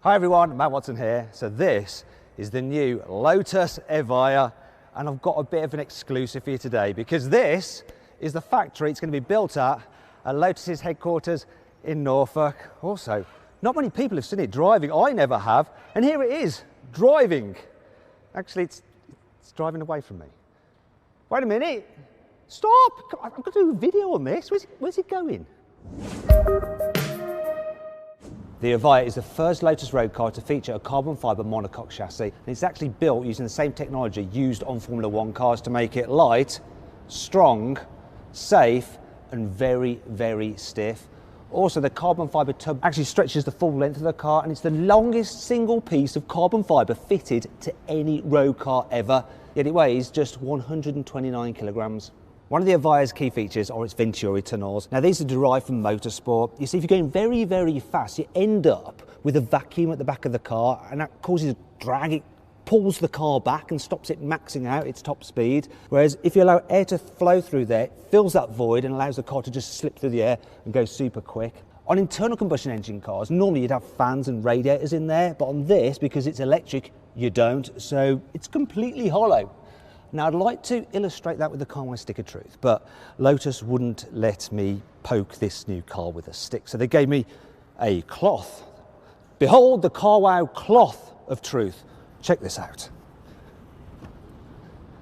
Hi everyone, Matt Watson here. So this is the new Lotus Evija, and I've got a bit of an exclusive for you today because this is the factory it's going to be built at Lotus's headquarters in Norfolk. Also, not many people have seen it driving. I never have, and here it is, driving. Actually, it's driving away from me. Wait a minute, stop! I've got to do a video on this. Where's it going? The Evija is the first Lotus road car to feature a carbon fibre monocoque chassis, and it's actually built using the same technology used on Formula One cars to make it light, strong, safe and very, very stiff. Also, the carbon fibre tub actually stretches the full length of the car, and it's the longest single piece of carbon fibre fitted to any road car ever, yet it weighs just 129 kilograms. One of the Evija's key features are its Venturi tunnels. Now these are derived from motorsport. You see, if you're going very, very fast, you end up with a vacuum at the back of the car, and that causes drag. It pulls the car back and stops it maxing out its top speed. Whereas if you allow air to flow through there, it fills that void and allows the car to just slip through the air and go super quick. On internal combustion engine cars, normally you'd have fans and radiators in there, but on this, because it's electric, you don't, so it's completely hollow. Now I'd like to illustrate that with the Carwow stick of truth, but Lotus wouldn't let me poke this new car with a stick, so they gave me a cloth. Behold the Carwow cloth of truth. Check this out.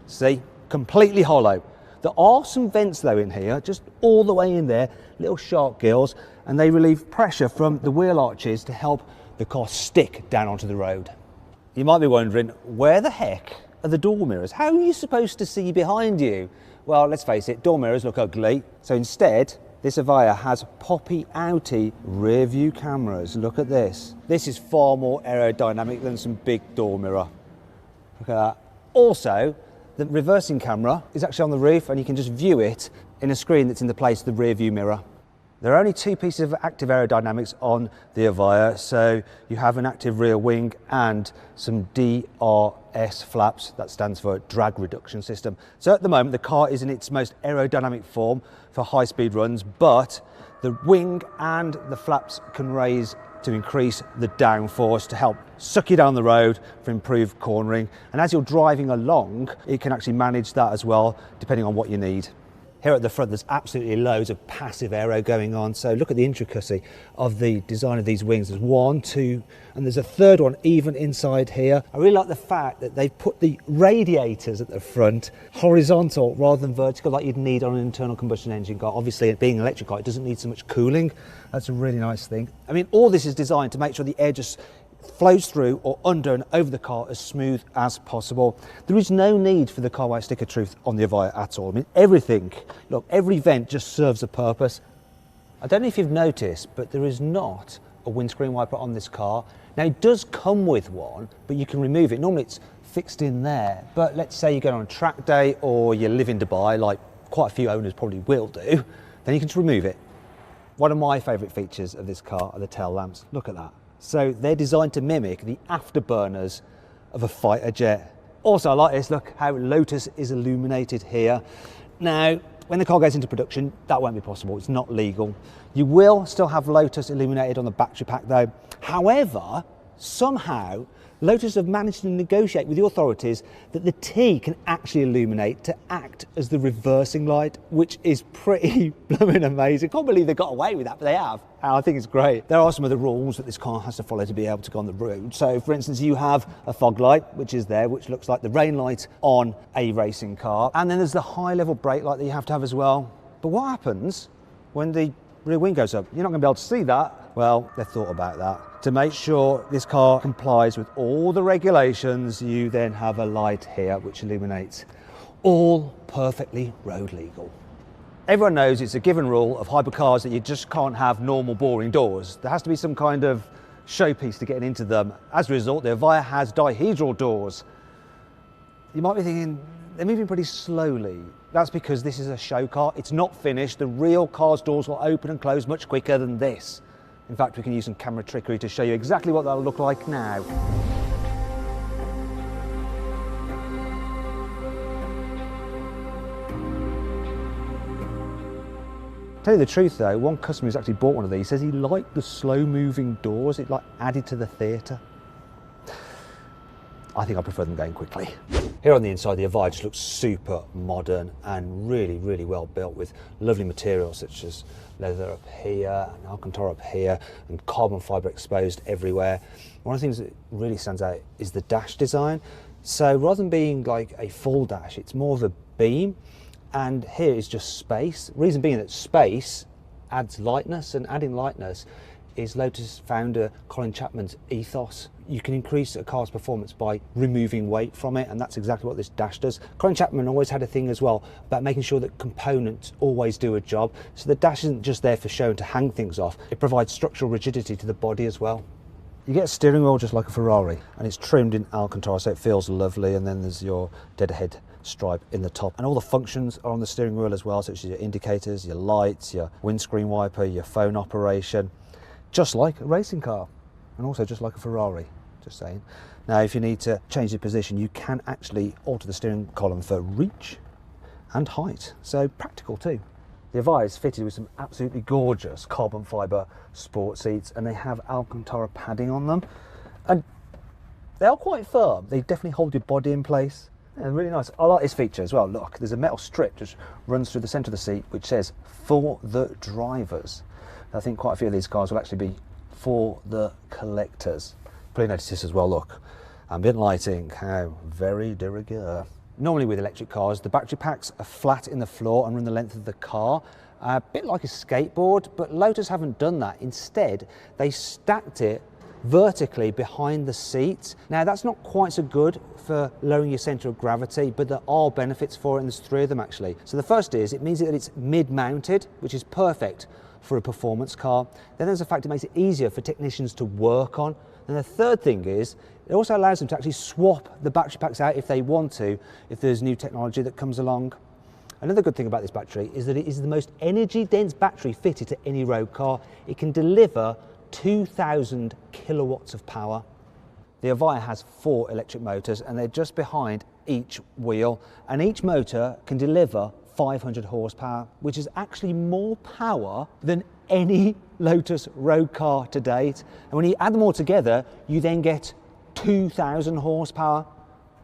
See, completely hollow. There are some vents though in here, just all the way in there, little shark gills, and they relieve pressure from the wheel arches to help the car stick down onto the road. You might be wondering, where the heck are the door mirrors? How are you supposed to see behind you? Well, let's face it, door mirrors look ugly. So instead, this Evija has poppy-outy rear view cameras. Look at this. This is far more aerodynamic than some big door mirror. Look at that. Also, the reversing camera is actually on the roof, and you can just view it in a screen that's in the place of the rear view mirror. There are only two pieces of active aerodynamics on the Evija, so you have an active rear wing and some DRS flaps, that stands for drag reduction system. So at the moment the car is in its most aerodynamic form for high speed runs, but the wing and the flaps can raise to increase the downforce to help suck you down the road for improved cornering, and as you're driving along it can actually manage that as well depending on what you need. Here at the front there's absolutely loads of passive aero going on, so look at the intricacy of the design of these wings. There's one, two, and there's a third one even inside here. I really like the fact that they've put the radiators at the front horizontal rather than vertical like you'd need on an internal combustion engine car. Obviously, it being an electric car, it doesn't need so much cooling. That's a really nice thing. I mean, all this is designed to make sure the air just flows through or under and over the car as smooth as possible. There is no need for the Carwow stick of truth on the Evija at all. I mean, everything, look, every vent just serves a purpose. I don't know if you've noticed, but there is not a windscreen wiper on this car. Now it does come with one, but you can remove it. Normally it's fixed in there, but let's say you go on a track day or you live in Dubai, like quite a few owners probably will do, then you can just remove it. One of my favourite features of this car are the tail lamps. Look at that. So they're designed to mimic the afterburners of a fighter jet. Also, I like this, look how Lotus is illuminated here. Now, when the car goes into production, that won't be possible, it's not legal. You will still have Lotus illuminated on the battery pack though. However, somehow, Lotus have managed to negotiate with the authorities that the T can actually illuminate to act as the reversing light, which is pretty blooming amazing. I can't believe they got away with that, but they have. And I think it's great. There are some of the rules that this car has to follow to be able to go on the road. So for instance, you have a fog light, which is there, which looks like the rain light on a racing car. And then there's the high level brake light that you have to have as well. But what happens when the rear wing goes up? You're not going to be able to see that. Well, they've thought about that. To make sure this car complies with all the regulations, you then have a light here which illuminates. All perfectly road legal. Everyone knows it's a given rule of hypercars that you just can't have normal boring doors. There has to be some kind of showpiece to getting into them. As a result, the Evija has dihedral doors. You might be thinking, they're moving pretty slowly. That's because this is a show car. It's not finished. The real car's doors will open and close much quicker than this. In fact, we can use some camera trickery to show you exactly what that'll look like now. Tell you the truth though, one customer who's actually bought one of these says he liked the slow moving doors, it like added to the theatre. I think I prefer them going quickly. Here on the inside, the Evija just looks super modern and really, really well built with lovely materials such as leather up here and Alcantara up here and carbon fibre exposed everywhere. One of the things that really stands out is the dash design. So rather than being like a full dash, it's more of a beam, and here is just space. Reason being that space adds lightness, and adding lightness is Lotus founder Colin Chapman's ethos. You can increase a car's performance by removing weight from it, and that's exactly what this dash does. Colin Chapman always had a thing as well about making sure that components always do a job. So the dash isn't just there for show and to hang things off, it provides structural rigidity to the body as well. You get a steering wheel just like a Ferrari, and it's trimmed in Alcantara so it feels lovely, and then there's your deadhead stripe in the top, and all the functions are on the steering wheel as well, such as your indicators, your lights, your windscreen wiper, your phone operation, just like a racing car, and also just like a Ferrari, just saying. Now if you need to change the position, you can actually alter the steering column for reach and height, so practical too. The Evija is fitted with some absolutely gorgeous carbon fibre sport seats, and they have Alcantara padding on them, and they are quite firm. They definitely hold your body in place. Yeah, really nice. I like this feature as well. Look, there's a metal strip just runs through the centre of the seat which says "for the drivers." I think quite a few of these cars will actually be for the collectors. Probably notice this as well. Look, ambient lighting, how very de rigueur. Normally with electric cars, the battery packs are flat in the floor and run the length of the car, a bit like a skateboard, but Lotus haven't done that. Instead, they stacked it vertically behind the seat. Now that's not quite so good for lowering your centre of gravity, but there are benefits for it, and there's three of them actually. So the first is, it means that it's mid-mounted, which is perfect for a performance car. Then there's the fact it makes it easier for technicians to work on. And the third thing is, it also allows them to actually swap the battery packs out if they want to, if there's new technology that comes along. Another good thing about this battery is that it is the most energy-dense battery fitted to any road car. It can deliver 2,000 kilowatts of power. The Evija has 4 electric motors, and they're just behind each wheel, and each motor can deliver 500 horsepower, which is actually more power than any Lotus road car to date. And when you add them all together, you then get 2,000 horsepower.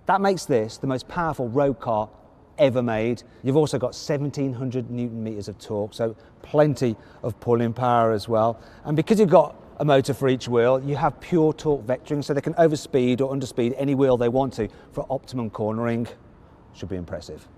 That makes this the most powerful road car ever made. You've also got 1,700 Newton meters of torque, so plenty of pulling power as well. And because you've got a motor for each wheel, you have pure torque vectoring, so they can overspeed or underspeed any wheel they want to for optimum cornering. Should be impressive.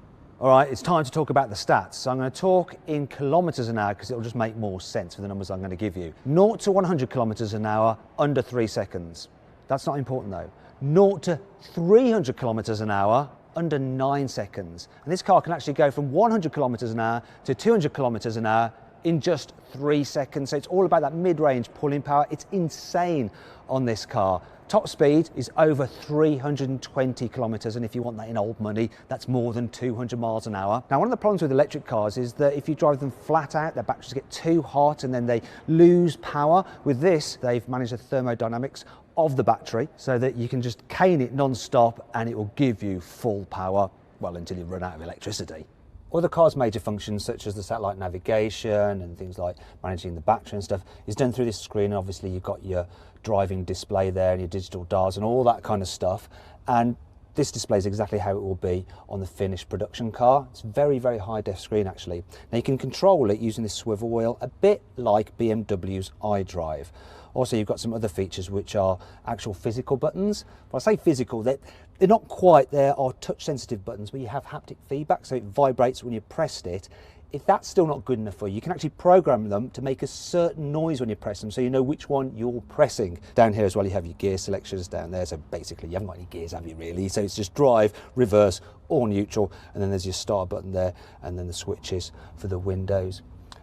All right, it's time to talk about the stats. So I'm going to talk in kilometres an hour because it'll just make more sense for the numbers I'm going to give you. 0 to 100 kilometres an hour under 3 seconds. That's not important though. 0 to 300 kilometres an hour under 9 seconds. And this car can actually go from 100 kilometres an hour to 200 kilometres an hour in just 3 seconds. So it's all about that mid-range pulling power. It's insane on this car. Top speed is over 320 kilometres, and if you want that in old money, that's more than 200 miles an hour. Now, one of the problems with electric cars is that if you drive them flat out, their batteries get too hot and then they lose power. With this, they've managed the thermodynamics of the battery so that you can just cane it non-stop and it will give you full power, well, until you run out of electricity. Other cars' major functions, such as the satellite navigation and things like managing the battery and stuff, is done through this screen. And obviously, you've got your driving display there and your digital dials and all that kind of stuff. And this displays exactly how it will be on the finished production car. It's a very, very high def screen actually. Now you can control it using this swivel wheel, a bit like BMW's iDrive. Also, you've got some other features which are actual physical buttons. When I say physical, they're not quite. There are touch sensitive buttons where you have haptic feedback, so it vibrates when you pressed it. If that's still not good enough for you, you can actually program them to make a certain noise when you press them, so you know which one you're pressing. Down here as well, you have your gear selections down there, so basically you haven't got any gears, have you really? So it's just drive, reverse, or neutral, and then there's your start button there, and then the switches for the windows.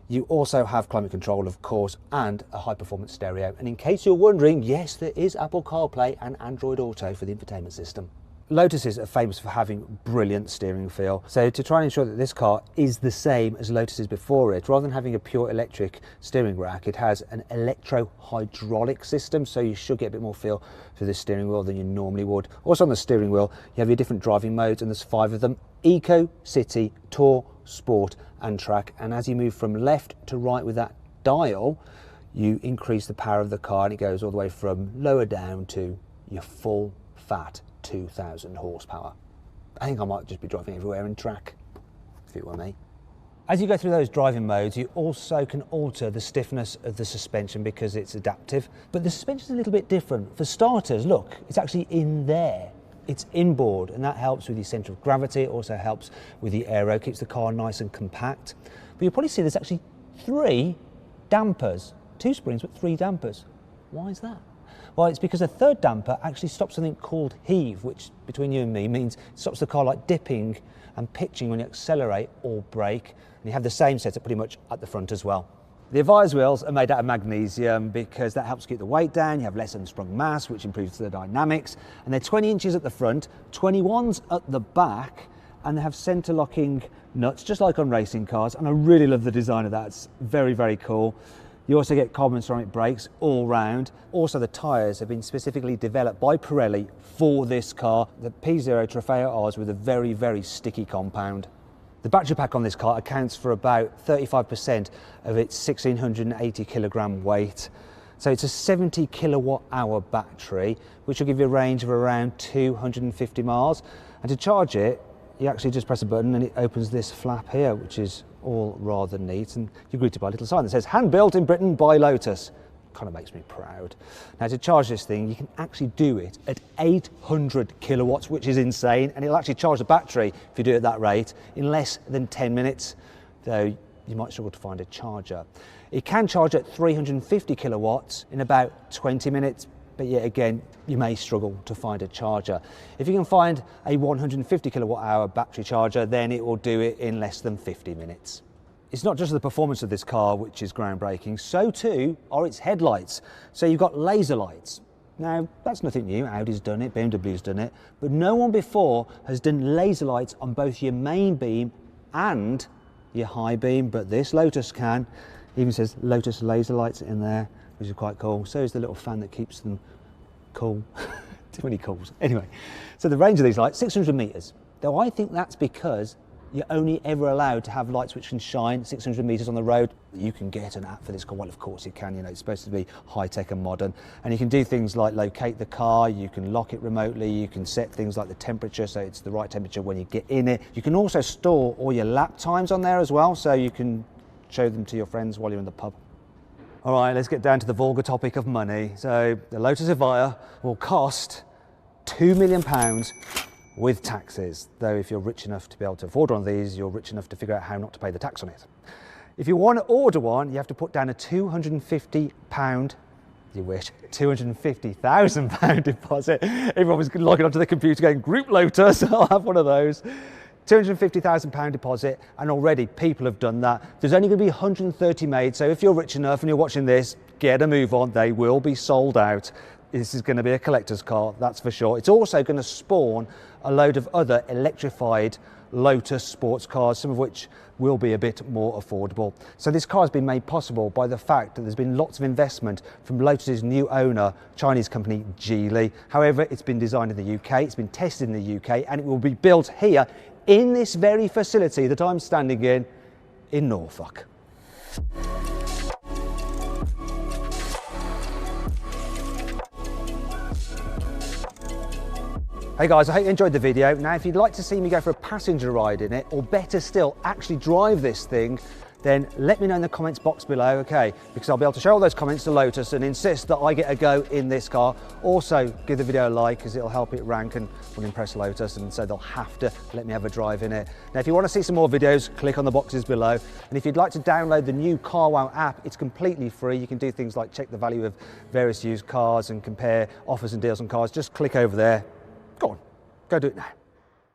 You also have climate control, of course, and a high-performance stereo. And in case you're wondering, yes, there is Apple CarPlay and Android Auto for the infotainment system. Lotuses are famous for having brilliant steering feel. So to try and ensure that this car is the same as Lotuses before it, rather than having a pure electric steering rack, it has an electro-hydraulic system, so you should get a bit more feel for the steering wheel than you normally would. Also on the steering wheel, you have your different driving modes, and there's 5 of them: Eco, City, Tour, Sport and Track. And as you move from left to right with that dial, you increase the power of the car, and it goes all the way from lower down to your full fat 2,000 horsepower. I think I might just be driving everywhere in Track, if it were me. As you go through those driving modes, you also can alter the stiffness of the suspension because it's adaptive. But the suspension is a little bit different. For starters, look, it's actually in there. It's inboard, and that helps with the centre of gravity. It also helps with the aero, keeps the car nice and compact. But you'll probably see there's actually 3 dampers. 2 springs, but 3 dampers. Why is that? Well, it's because a third damper actually stops something called heave, which between you and me means it stops the car like dipping and pitching when you accelerate or brake. And you have the same setup pretty much at the front as well. The Evija's wheels are made out of magnesium because that helps keep the weight down. You have less unsprung mass, which improves the dynamics. And they're 20 inches at the front, 21s at the back, and they have centre locking nuts, just like on racing cars. And I really love the design of that. It's very, very cool. You also get carbon ceramic brakes all round. Also, the tyres have been specifically developed by Pirelli for this car. The P0 Trofeo R's with a very, very sticky compound. The battery pack on this car accounts for about 35% of its 1,680 kilogram weight. So it's a 70 kilowatt hour battery, which will give you a range of around 250 miles. And to charge it, you actually just press a button and it opens this flap here, which is all rather neat, and you're greeted by a little sign that says hand built in Britain by Lotus. Kind of makes me proud. Now, to charge this thing, you can actually do it at 800 kilowatts, which is insane, and it'll actually charge the battery, if you do it at that rate, in less than 10 minutes, though you might struggle to find a charger. It can charge at 350 kilowatts in about 20 minutes, but yet again, you may struggle to find a charger. If you can find a 150 kilowatt hour battery charger, then it will do it in less than 50 minutes. It's not just the performance of this car which is groundbreaking, so too are its headlights. So you've got laser lights. Now, that's nothing new. Audi's done it, BMW's done it, but no one before has done laser lights on both your main beam and your high beam, but this Lotus can. It even says Lotus laser lights in there, which is quite cool. So is the little fan that keeps them cool. Too many calls. Anyway, so the range of these lights, 600 meters. Though I think that's because you're only ever allowed to have lights which can shine 600 meters on the road. You can get an app for this car. Well, of course you can. You know, it's supposed to be high-tech and modern. And you can do things like locate the car. You can lock it remotely. You can set things like the temperature, so it's the right temperature when you get in it. You can also store all your lap times on there as well, so you can show them to your friends while you're in the pub. All right, let's get down to the vulgar topic of money. So the Lotus Evija will cost £2 million with taxes, though if you're rich enough to be able to afford one of these, you're rich enough to figure out how not to pay the tax on it. If you want to order one, you have to put down a £250, you wish, £250,000 deposit. Everyone was logging onto the computer going, Group Lotus, I'll have one of those. £250,000 deposit, and already people have done that. There's only going to be 130 made, so if you're rich enough and you're watching this, get a move on. They will be sold out. This is going to be a collector's car, that's for sure. It's also going to spawn a load of other electrified Lotus sports cars, some of which will be a bit more affordable. So this car has been made possible by the fact that there's been lots of investment from Lotus's new owner, Chinese company Geely. However, it's been designed in the UK, it's been tested in the UK, and it will be built here in this very facility that I'm standing in Norfolk. Hey guys, I hope you enjoyed the video. Now, if you'd like to see me go for a passenger ride in it, or better still, actually drive this thing, then let me know in the comments box below, okay? Because I'll be able to show all those comments to Lotus and insist that I get a go in this car. Also, give the video a like, because it'll help it rank and will impress Lotus, and so they'll have to let me have a drive in it. Now, if you want to see some more videos, click on the boxes below. And if you'd like to download the new Carwow app, it's completely free. You can do things like check the value of various used cars and compare offers and deals on cars. Just click over there. Go on, go do it now.